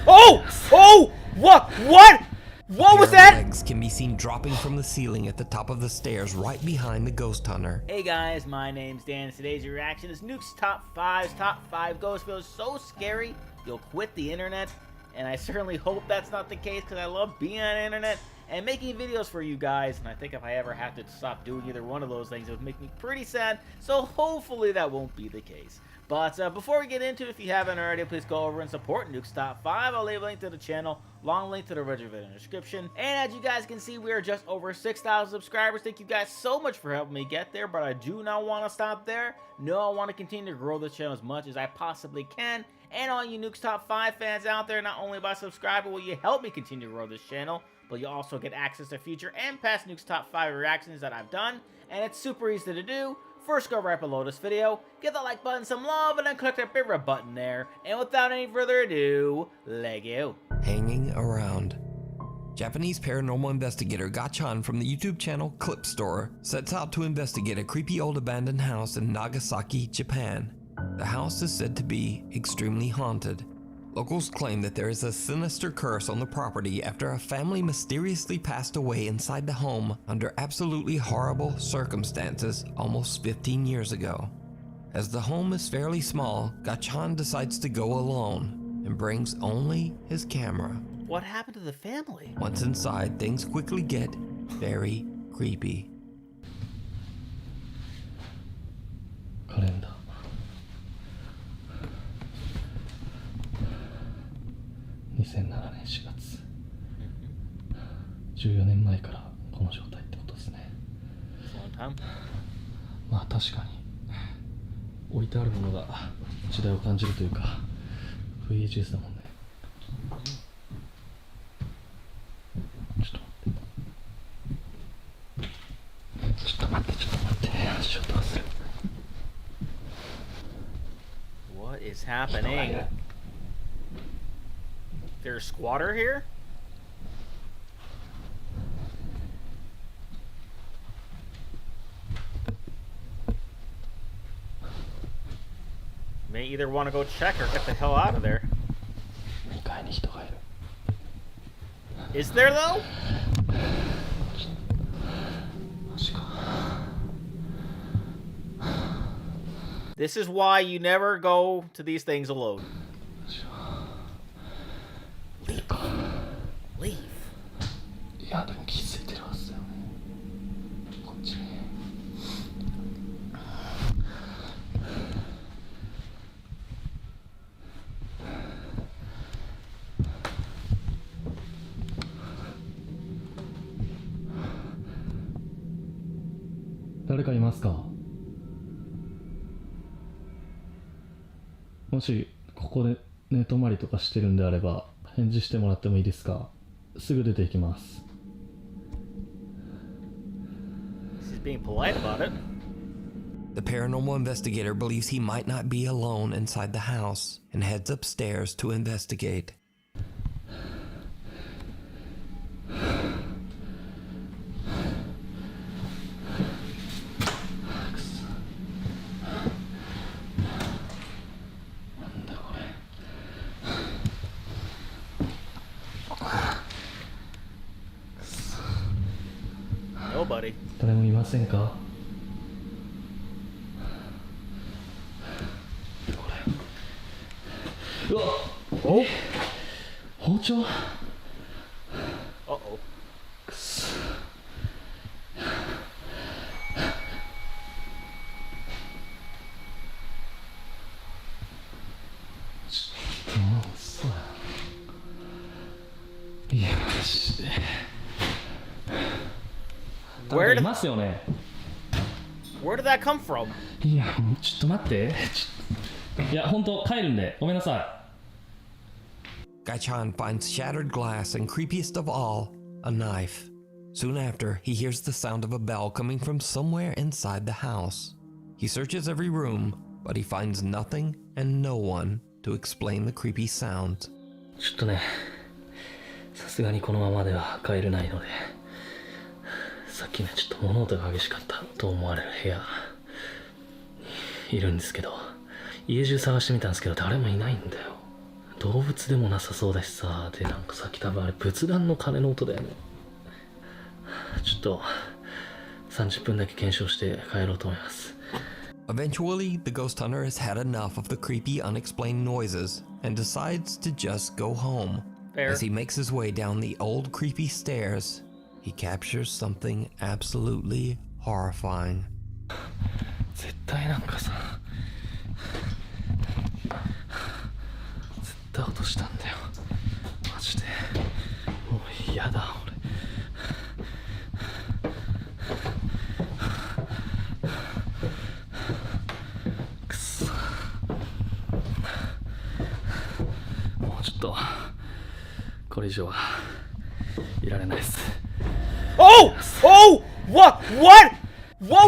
Oh! Oh! What? What? What was that? Legs can be seen dropping from the ceiling at the top of the stairs right behind the ghost hunter. Hey guys, my name's Dan. Today's reaction is Nukes Top 5 ghost videos so scary you'll quit the internet. And I certainly hope that's not the case because I love being on the internet and making videos for you guys. And I think if I ever have to stop doing either one of those things, it would make me pretty sad. So hopefully that won't be the case. But before we get into it, if you haven't already, please go over and support Nukes Top 5. I'll leave a link to the channel, long link to the original video in the description. And as you guys can see, we are just over 6,000 subscribers. Thank you guys so much for helping me get there, but I do not want to stop there. No, I want to continue to grow this channel as much as I possibly can. And all you Nukes Top 5 fans out there, not only by subscribing will you help me continue to grow this channel, but you also get access to future and past Nukes Top 5 reactions that I've done. And it's super easy to do. First, go right below this video, give that like button some love, and then click that favorite button there. And without any further ado, let go. Hanging around. Japanese paranormal investigator Gachan from the YouTube channel Clip Store sets out to investigate a creepy old abandoned house in Nagasaki, Japan. The house is said to be extremely haunted. Locals claim that there is a sinister curse on the property after a family mysteriously passed away inside the home under absolutely horrible circumstances almost 15 years ago. As the home is fairly small, Gachan decides to go alone and brings only his camera. What happened to the family? Once inside, things quickly get very creepy. Calendar. 2007年4月14年前からこの状態ってことですね。まあ確かに置いてあるものが時代を感じるというか VHS だもんね。ちょっと待って足音がする。 What is happening? There's a squatter here? May either want to go check or get the hell out of there. Is there though? This is why you never go to these things alone. Leave. いやでも気づいてるはずだよね。こっちに。誰かいますか？もしここで寝泊まりとかしてるんであれば返事してもらってもいいですか？すぐ出て行きます。 He's being polite about it. The paranormal investigator believes he might not be alone inside the house and heads upstairs to investigate. Nobody. 誰もいませんか？うわっ！お！包丁？ Uh-oh. くそ。嘘や。いやマジで。 Where いますよね。 Where did that come from? いやちょっと待って。いや本当帰るんでごめんなさい。 Gachan finds shattered glass and, creepiest of all, a knife. Soon after, he hears the sound of a bell coming from somewhere inside the house. He searches every room, but he finds nothing and no one to explain the creepy sounds. ちょっとね、さすがにこのままでは帰れないので、さっきねちょっと物音が激しかったと思われる部屋いるんですけど、家中探してみたんですけど誰もいないんだよ。動物でもなさそうだしさ、でなんかさっき多分あれ仏壇の鐘の音だよね。ちょっと30分だけ検証して帰ろうと思います。 Eventually, the ghost hunter has had enough of the creepy, unexplained noises and decides to just go home. Fair. As he makes his way down the old creepy stairs, he captures something absolutely horrifying. 絶対なんかさ、絶対落としたんだよマジで。もう嫌だ俺。くそ、もうちょっとこれ以上はいられないです。 Oh! Oh! What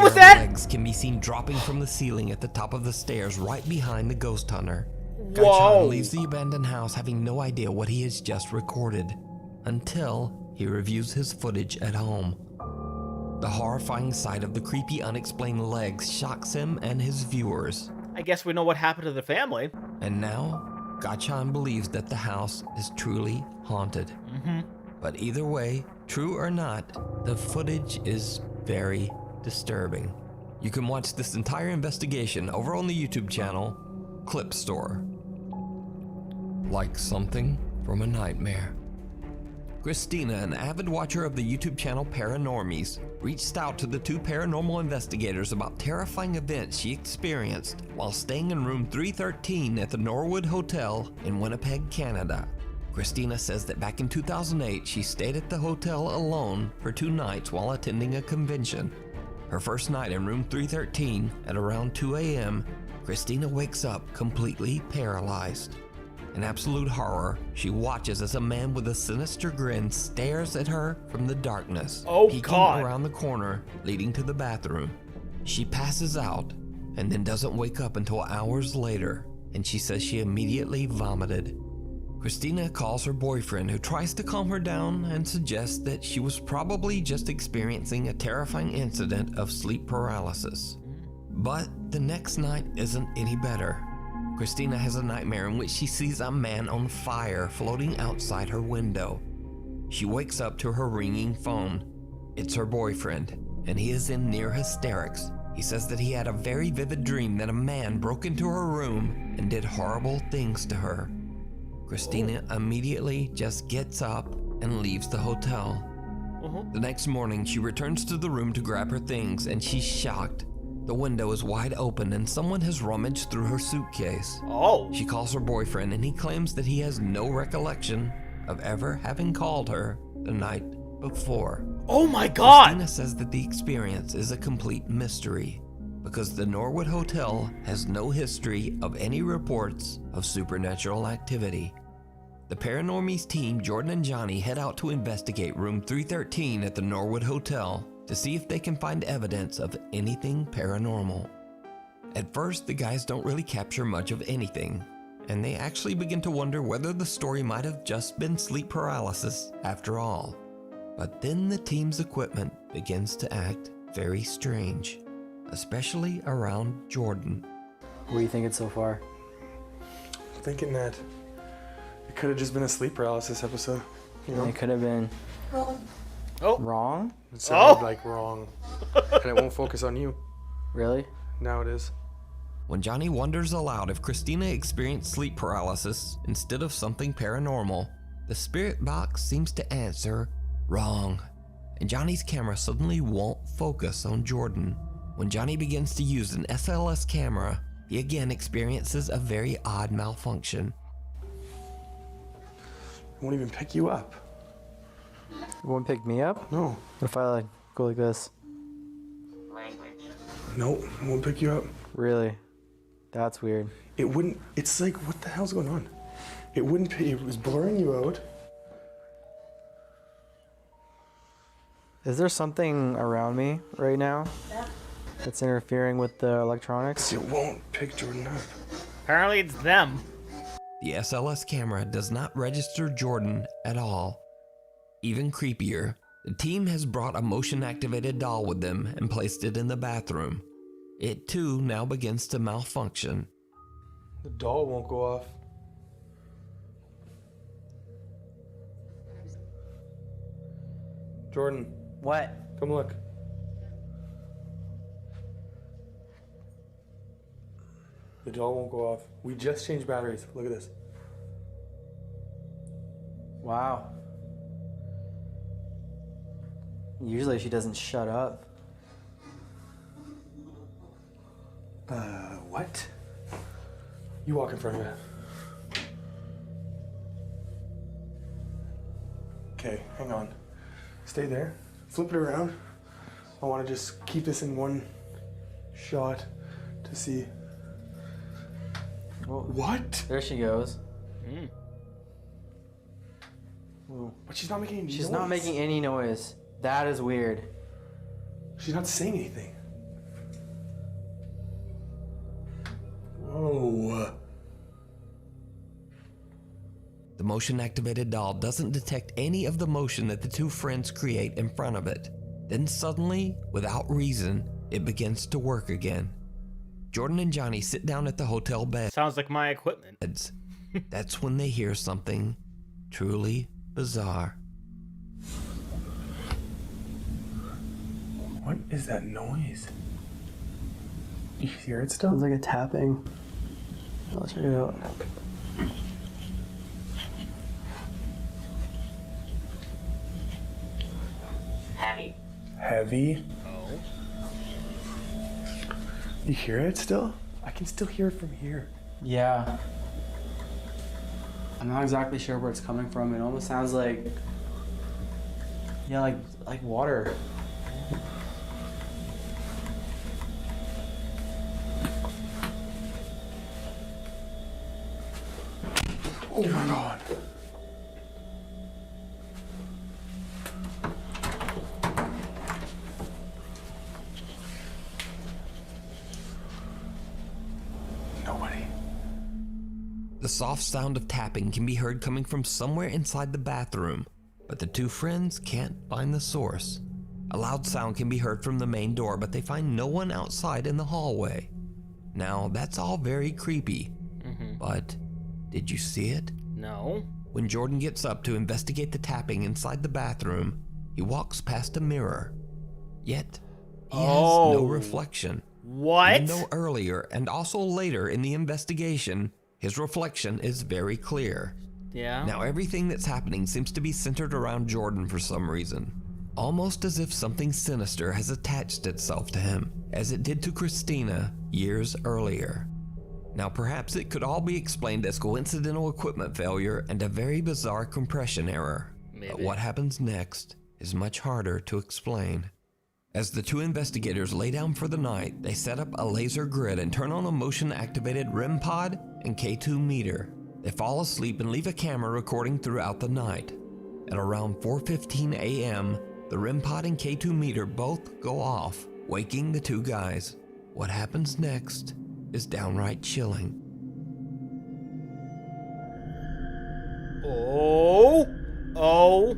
was that? Legs can be seen dropping from the ceiling at the top of the stairs right behind the ghost hunter. Whoa. Gachan leaves the abandoned house having no idea what he has just recorded until he reviews his footage at home. The horrifying sight of the creepy, unexplained legs shocks him and his viewers. I guess we know what happened to the family. And now, Gachan believes that the house is truly haunted. But either way, true or not, the footage is very disturbing. You can watch this entire investigation over on the YouTube channel, Clip Store. Like something from a nightmare. Christina, an avid watcher of the YouTube channel Paranormies, reached out to the two paranormal investigators about terrifying events she experienced while staying in room 313 at the Norwood Hotel in Winnipeg, Canada. Christina says that back in 2008, she stayed at the hotel alone for 2 nights while attending a convention. Her first night in room 313 at around 2 a.m., Christina wakes up completely paralyzed. In absolute horror, she watches as a man with a sinister grin stares at her from the darkness, Oh, peeking God. around the corner leading to the bathroom. She passes out and then doesn't wake up until hours later, and she says she immediately vomited. Christina calls her boyfriend, who tries to calm her down and suggests that she was probably just experiencing a terrifying incident of sleep paralysis. But the next night isn't any better. Christina has a nightmare in which she sees a man on fire floating outside her window. She wakes up to her ringing phone. It's her boyfriend, and he is in near hysterics. He says that he had a very vivid dream that a man broke into her room and did horrible things to her. Christina immediately just gets up and leaves the hotel. The next morning, she returns to the room to grab her things, and she's shocked. The window is wide open and someone has rummaged through her suitcase. Oh. She calls her boyfriend and he claims that he has no recollection of ever having called her the night before. Oh my God. Christina says that the experience is a complete mystery because the Norwood Hotel has no history of any reports of supernatural activity. The Paranormies team, Jordan and Johnny, head out to investigate room 313 at the Norwood Hotel to see if they can find evidence of anything paranormal. At first, the guys don't really capture much of anything, and they actually begin to wonder whether the story might have just been sleep paralysis after all. But then the team's equipment begins to act very strange, especially around Jordan. What are you thinking so far? Thinking that it could have just been a sleep paralysis episode, you know? It could have been Oh. wrong. It sounded Oh. like wrong, and it won't focus on you. Really? Now it is. When Johnny wonders aloud if Christina experienced sleep paralysis instead of something paranormal, the spirit box seems to answer wrong, and Johnny's camera suddenly won't focus on Jordan. When Johnny begins to use an SLS camera, he again experiences a very odd malfunction. It won't even pick you up. It won't pick me up? No. What if I like go like this? No, it won't pick you up. Really? That's weird. It wouldn't. It's like, what the hell's going on? It wouldn't pick. It was blurring you out. Is there something around me right now that's interfering with the electronics? It won't pick Jordan up. Apparently it's them. The SLS camera does not register Jordan at all. Even creepier, the team has brought a motion-activated doll with them and placed it in the bathroom. It too now begins to malfunction. The doll won't go off. Jordan, What? come look. The doll won't go off. We just changed batteries. Look at this. Wow. Usually she doesn't shut up. What? You walk in front of it. Okay, hang on. Stay there. Flip it around. I want to just keep this in one shot to see. Well, What? there she goes. But she's not making any noise. She's not making any noise. That is weird. She's not saying anything. Whoa. The motion-activated doll doesn't detect any of the motion that the two friends create in front of it. Then suddenly, without reason, it begins to work again. Jordan and Johnny sit down at the hotel beds. Sounds like my equipment. That's when they hear something truly bizarre. What is that noise? You hear it still? Sounds like a tapping. I'll check it out. Heavy? Oh. You hear it still? I can still hear it from here. Yeah. I'm not exactly sure where it's coming from. It almost sounds like, yeah, like water. Oh my god. Nobody. The soft sound of tapping can be heard coming from somewhere inside the bathroom, but the two friends can't find the source. A loud sound can be heard from the main door, but they find no one outside in the hallway. Now, that's all very creepy, but did you see it? No. When Jordan gets up to investigate the tapping inside the bathroom, he walks past a mirror. Yet, he has no reflection. What? Even though earlier and also later in the investigation, his reflection is very clear. Yeah. Now everything that's happening seems to be centered around Jordan for some reason. Almost as if something sinister has attached itself to him, as it did to Christina years earlier. Now perhaps it could all be explained as coincidental equipment failure and a very bizarre compression error. Maybe. But what happens next is much harder to explain. As the two investigators lay down for the night, they set up a laser grid and turn on a motion-activated REM pod and K2 meter. They fall asleep and leave a camera recording throughout the night. At around 4:15 a.m., the REM pod and K2 meter both go off, waking the two guys. What happens next is downright chilling. Oh.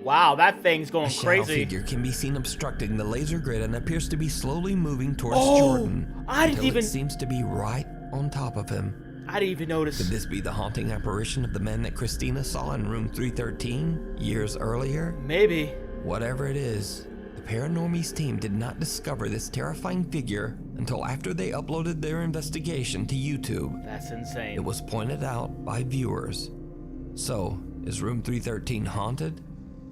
Wow, that thing's going A shadow crazy. figure can be seen obstructing the laser grid and appears to be slowly moving towards Oh, Jordan. I didn't until even- it seems to be right on top of him. I didn't even notice. Could this be the haunting apparition of the man that Christina saw in room 313 years earlier? Maybe. Whatever it is, the Paranormies team did not discover this terrifying figure until after they uploaded their investigation to YouTube. That's insane. It was pointed out by viewers. So, is room 313 haunted?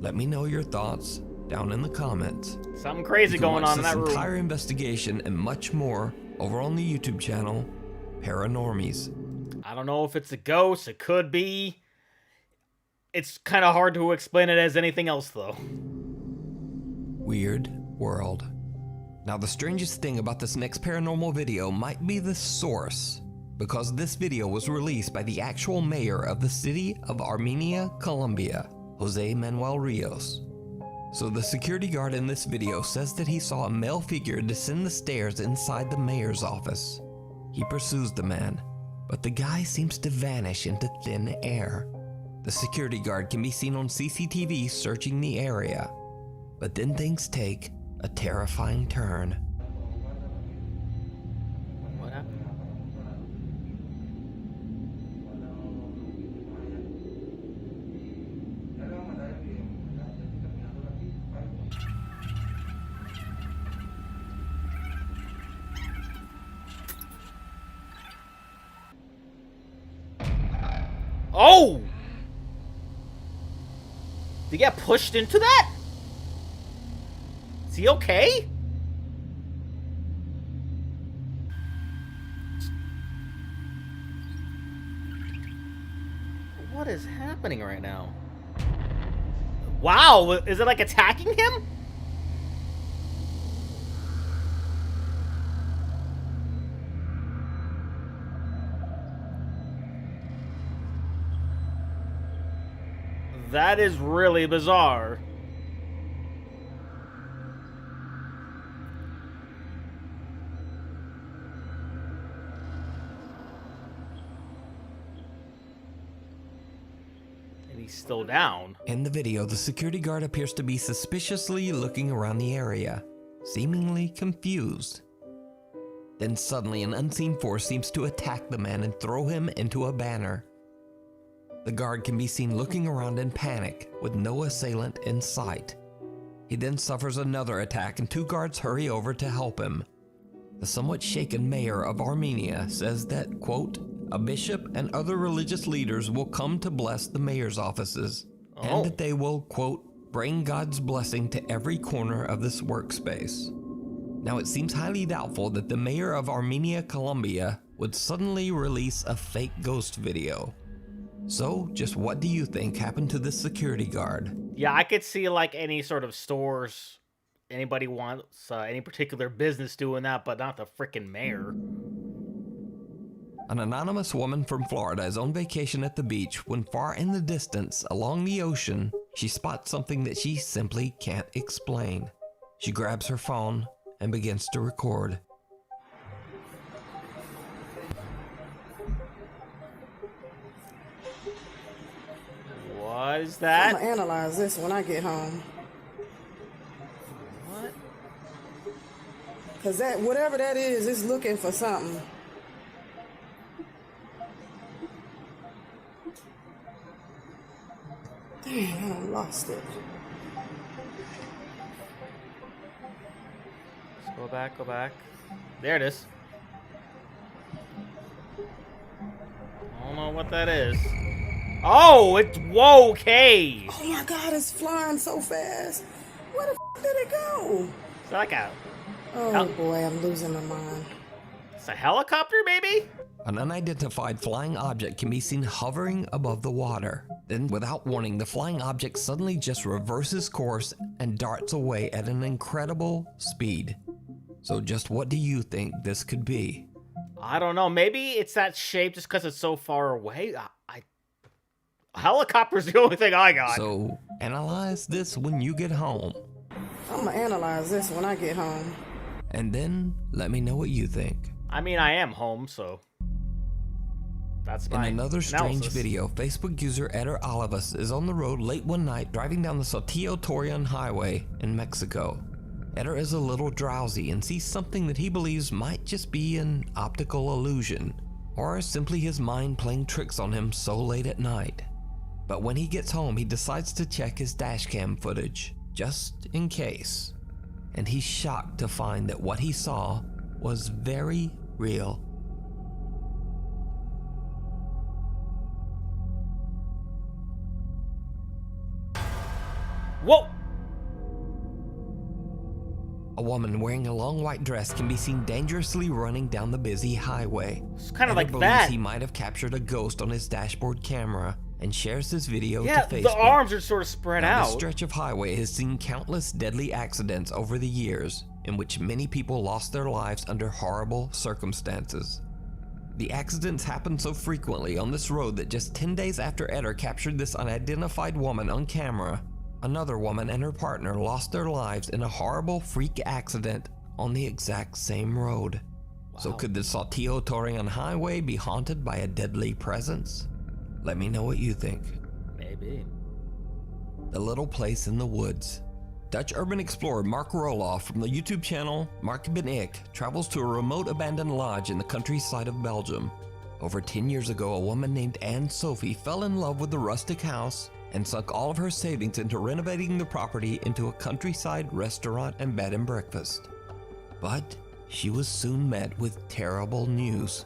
Let me know your thoughts down in the comments. Something crazy You can going watch on in this that room. entire investigation and much more over on the YouTube channel Paranormies. I don't know if it's a ghost. It could be. It's kind of hard to explain it as anything else, though. Weird world. Now, the strangest thing about this next paranormal video might be the source, because this video was released by the actual mayor of the city of Armenia, Colombia, Jose Manuel Rios. So the security guard in this video says that he saw a male figure descend the stairs inside the mayor's office. He pursues the man, but the guy seems to vanish into thin air. The security guard can be seen on CCTV searching the area, but then things take a terrifying turn. What happened? Oh! Did he get pushed into that? Is he okay? What is happening right now? Wow, is it like attacking him? That is really bizarre. And he's still down. In the video, the security guard appears to be suspiciously looking around the area, seemingly confused. Then suddenly an unseen force seems to attack the man and throw him into a banner. The guard can be seen looking around in panic, with no assailant in sight. He then suffers another attack and 2 guards hurry over to help him. The somewhat shaken mayor of Armenia says that, quote, a bishop and other religious leaders will come to bless the mayor's offices, and that they will, quote, bring God's blessing to every corner of this workspace. Now it seems highly doubtful that the mayor of Armenia, Colombia would suddenly release a fake ghost video. So, just what do you think happened to this security guard? Yeah, I could see like any sort of stores, anybody wants any particular business doing that, but not the freaking mayor. An anonymous woman from Florida is on vacation at the beach when far in the distance, along the ocean, she spots something that she simply can't explain. She grabs her phone and begins to record. What is I'm that? gonna analyze this when I get home. What? Cause that, whatever that is looking for something. Damn, I done lost it. Let's go back, go back. There it is. I don't know what that is. Oh, it's whoa, okay. Oh my God, it's flying so fast. Where the f did it go? Is that like a? Oh boy, I'm losing my mind. It's a helicopter, maybe? An unidentified flying object can be seen hovering above the water. Then, without warning, the flying object suddenly just reverses course and darts away at an incredible speed. So just what do you think this could be? I don't know. Maybe it's that shape just because it's so far away. Helicopter's the only thing I got. So, analyze this when you get home. I'm gonna analyze this when I get home. And then, let me know what you think. I mean, I am home, so that's my In another strange analysis. video, Facebook user Eder Olivas is on the road late one night driving down the Saltillo Torreon Highway in Mexico. Eder is a little drowsy and sees something that he believes might just be an optical illusion, or simply his mind playing tricks on him so late at night. But when he gets home, he decides to check his dashcam footage, just in case. And he's shocked to find that what he saw was very real. Whoa! A woman wearing a long white dress can be seen dangerously running down the busy highway. It's kind of Eder like believes that. he might have captured a ghost on his dashboard camera and shares this video Yeah, to Facebook. the arms are sort of spread Now, out. this stretch of highway has seen countless deadly accidents over the years, in which many people lost their lives under horrible circumstances. The accidents happen so frequently on this road that just 10 days after Eder captured this unidentified woman on camera, another woman and her partner lost their lives in a horrible freak accident on the exact same road. So could the Saltillo Torreon Highway be haunted by a deadly presence? Let me know what you think. Maybe. The Little Place in the Woods. Dutch urban explorer Mark Roloff from the YouTube channel Markiplier travels to a remote abandoned lodge in the countryside of Belgium. Over 10 years ago, a woman named Anne Sophie fell in love with the rustic house and sunk all of her savings into renovating the property into a countryside restaurant and bed and breakfast. But she was soon met with terrible news.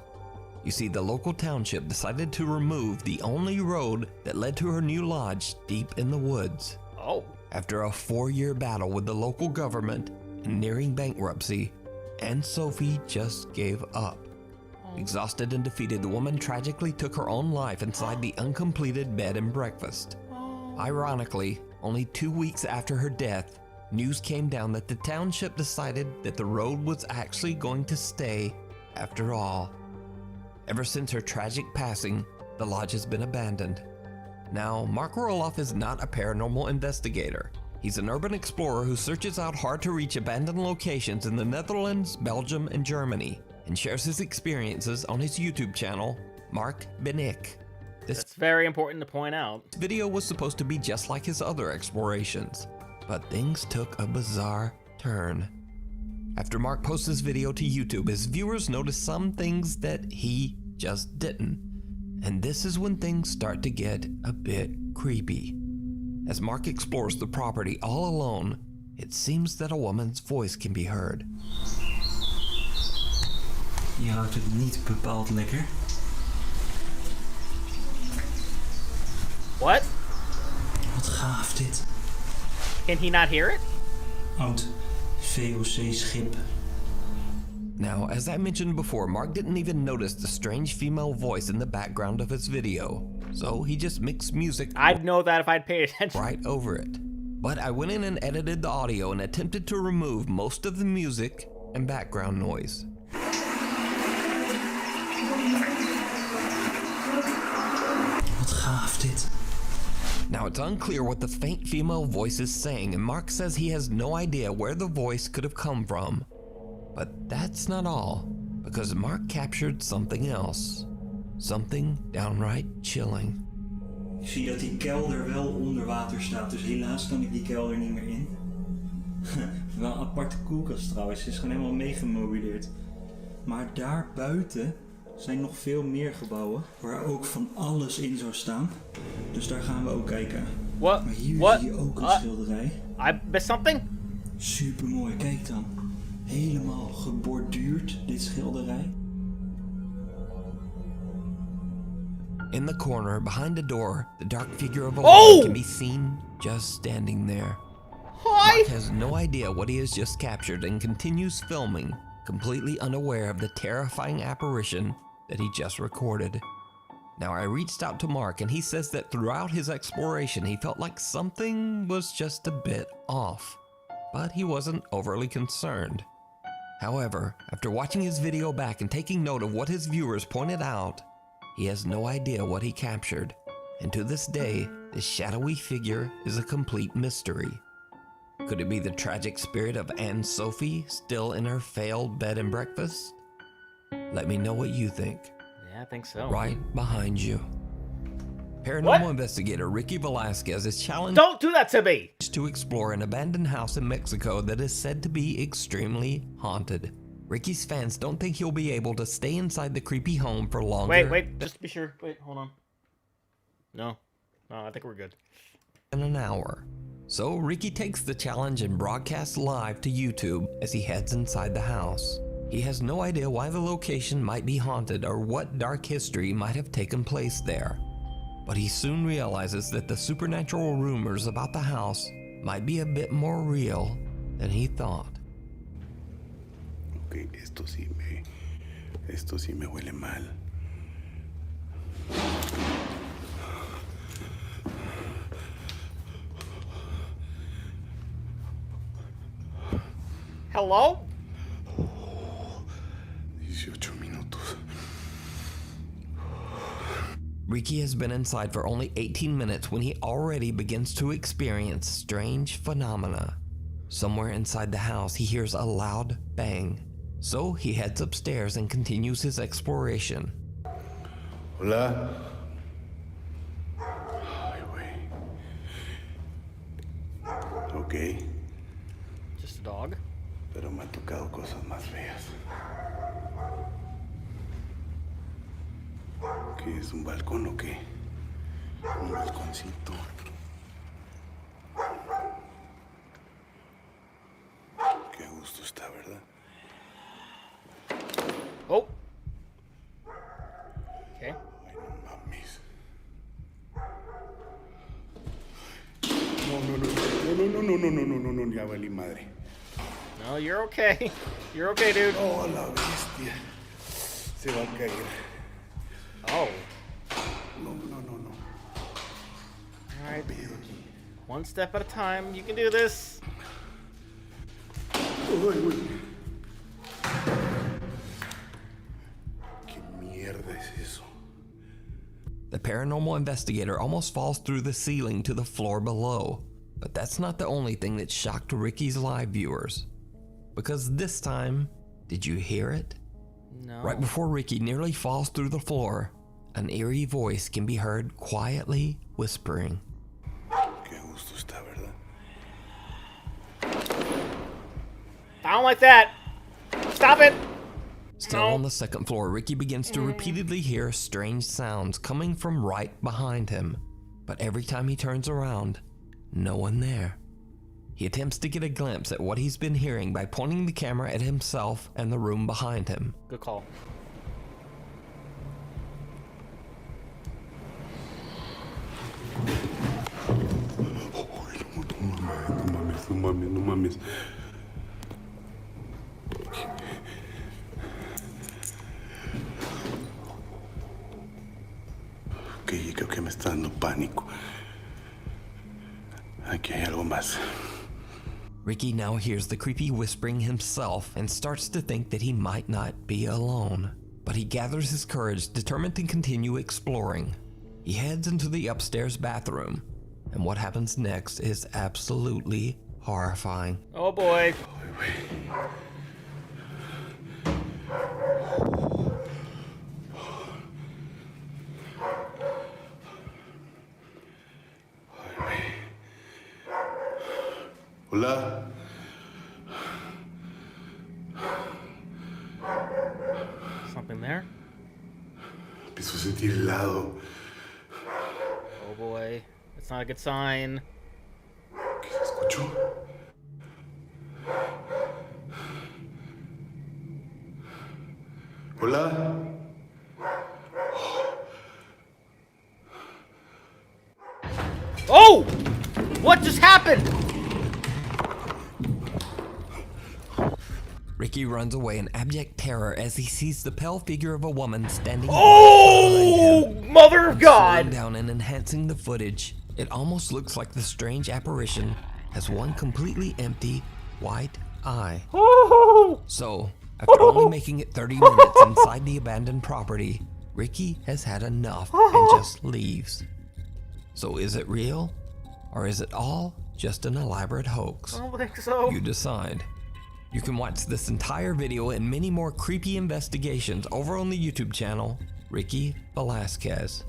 You see, the local township decided to remove the only road that led to her new lodge deep in the woods. Oh. After a 4-year battle with the local government and nearing bankruptcy, Aunt Sophie just gave up. Exhausted and defeated, the woman tragically took her own life inside the uncompleted bed and breakfast. Ironically, only 2 weeks after her death, news came down that the township decided that the road was actually going to stay after all. Ever since her tragic passing, the lodge has been abandoned. Now, Mark Roloff is not a paranormal investigator. He's an urban explorer who searches out hard-to-reach abandoned locations in the Netherlands, Belgium, and Germany, and shares his experiences on his YouTube channel, Mark Benik. That's very important to point out. This video was supposed to be just like his other explorations, but things took a bizarre turn. After Mark posts this video to YouTube, his viewers noticed some things that he just didn't. And this is when things start to get a bit creepy. As Mark explores the property all alone, it seems that a woman's voice can be heard. Je houdt het niet bepaald lekker. What? Wat gaaf dit. Can he not hear it? Oud VOC-schip. Now, as I mentioned before, Mark didn't even notice the strange female voice in the background of his video, so he just mixed music I'd know that if I'd paid attention. right over it. But I went in and edited the audio and attempted to remove most of the music and background noise. Wat gaaf dit. Now, it's unclear what the faint female voice is saying, and Mark says he has no idea where the voice could have come from. But that's not all, because Mark captured something else. Something downright chilling. Ik zie dat die kelder wel onder water staat, dus helaas kan ik die kelder niet meer in. Wel een aparte koelkast trouwens, ze is gewoon helemaal meegemobileerd. Maar daar buiten zijn nog veel meer gebouwen waar ook van alles in zou staan. Dus daar gaan we ook kijken. What? Maar hier What? zie je ook een schilderij. I missed something? Super mooi, kijk dan. Helemaal geborduurd, dit schilderij. In the corner, behind the door, the dark figure of a Oh! woman can be seen just standing there. Mark has no idea what he has just captured and continues filming, completely unaware of the terrifying apparition that he just recorded. Now, I reached out to Mark and he says that throughout his exploration he felt like something was just a bit off, but he wasn't overly concerned. However, after watching his video back and taking note of what his viewers pointed out, he has no idea what he captured, and to this day, this shadowy figure is a complete mystery. Could it be the tragic spirit of Aunt Sophie still in her failed bed and breakfast? Let me know what you think. Yeah, I think so. Right behind you. Paranormal What? investigator Ricky Velasquez is challenged Don't do that to me! to explore an abandoned house in Mexico that is said to be extremely haunted. Ricky's fans don't think he'll be able to stay inside the creepy home for longer Wait, just to be sure. Wait, hold on. No, I think we're good. than an hour. So Ricky takes the challenge and broadcasts live to YouTube as he heads inside the house. He has no idea why the location might be haunted or what dark history might have taken place there. But he soon realizes that the supernatural rumors about the house might be a bit more real than he thought. Ok, esto sí me huele mal. Hello? 18 minutos. Ricky has been inside for only 18 minutes when he already begins to experience strange phenomena. Somewhere inside the house, he hears a loud bang. So he heads upstairs and continues his exploration. Hola. Ay, güey. Ok, Just a dog? pero me han tocado cosas más feas. ¿Qué es un balcón o qué? Un balconcito. Qué a gusto está, ¿verdad? Oh. ya valí madre. No, you're okay. You're okay, dude. Oh, la bestia. Se va a caer. Oh. No. All right. One step at a time. You can do this. Uy. ¿Qué mierda es eso? The paranormal investigator almost falls through the ceiling to the floor below. But that's not the only thing that shocked Ricky's live viewers. Because this time, did you hear it? No. Right before Ricky nearly falls through the floor, an eerie voice can be heard quietly whispering. Qué gusto está, ¿verdad? I don't like that. Stop it. Still on the second floor, Ricky begins to repeatedly hear strange sounds coming from right behind him. But every time he turns around, no one there. He attempts to get a glimpse at what he's been hearing by pointing the camera at himself and the room behind him. Good call. No mames. Ok, creo que me está dando pánico. Aquí hay algo más. Ricky now hears the creepy whispering himself and starts to think that he might not be alone. But he gathers his courage, determined to continue exploring. He heads into the upstairs bathroom, and what happens next is absolutely horrifying. Oh boy. Hola. Something there? Empiezo a sentir helado. Oh boy. That's not a good sign. ¿Qué se escuchó? Hola. Oh! What just happened? Ricky runs away in abject terror as he sees the pale figure of a woman standing Oh, behind him. mother of Slowing God! down and enhancing the footage, it almost looks like the strange apparition has one completely empty white eye. Oh! So, after only making it 30 minutes inside the abandoned property, Ricky has had enough and just leaves. So is it real? Or is it all just an elaborate hoax? I don't think so. You decide. You can watch this entire video and many more creepy investigations over on the YouTube channel, Ricky Velasquez.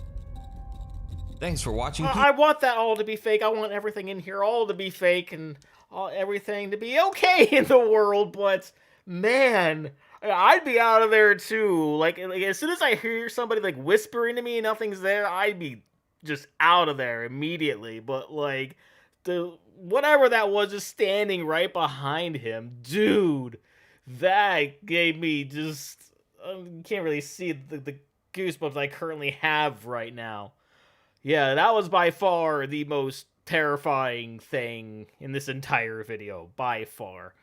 Thanks for watching. I want that all to be fake. I want everything in here all to be fake and everything to be okay in the world, but man, I'd be out of there too. Like as soon as I hear somebody like whispering to me and nothing's there, I'd be just out of there immediately. But like whatever that was just standing right behind him, dude, that gave me just you can't really see the goosebumps I currently have right now. Yeah, that was by far the most terrifying thing in this entire video, by far.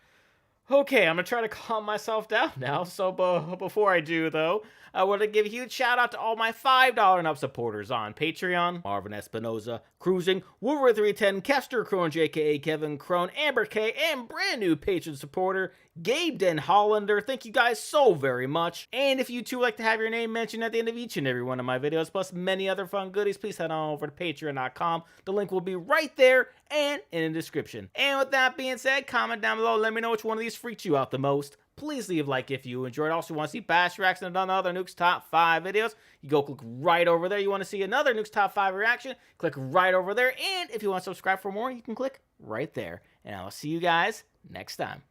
Okay, I'm gonna try to calm myself down now, so before I do, though, I want to give a huge shout out to all my $5 and up supporters on Patreon: Marvin Espinoza, Cruising, Wolverine310, Kester Crone, aka Kevin Crone, Amber K, and brand new patron supporter, Gabe Den Hollander. Thank you guys so very much. And if you too like to have your name mentioned at the end of each and every one of my videos, plus many other fun goodies, please head on over to patreon.com. The link will be right there and in the description. And with that being said, comment down below, let me know which one of these freaked you out the most. Please leave a like if you enjoyed. Also, want to see Bash reaction and other Nukes Top 5 videos, you go click right over there. You want to see another Nukes Top 5 reaction, click right over there. And if you want to subscribe for more, you can click right there. And I will see you guys next time.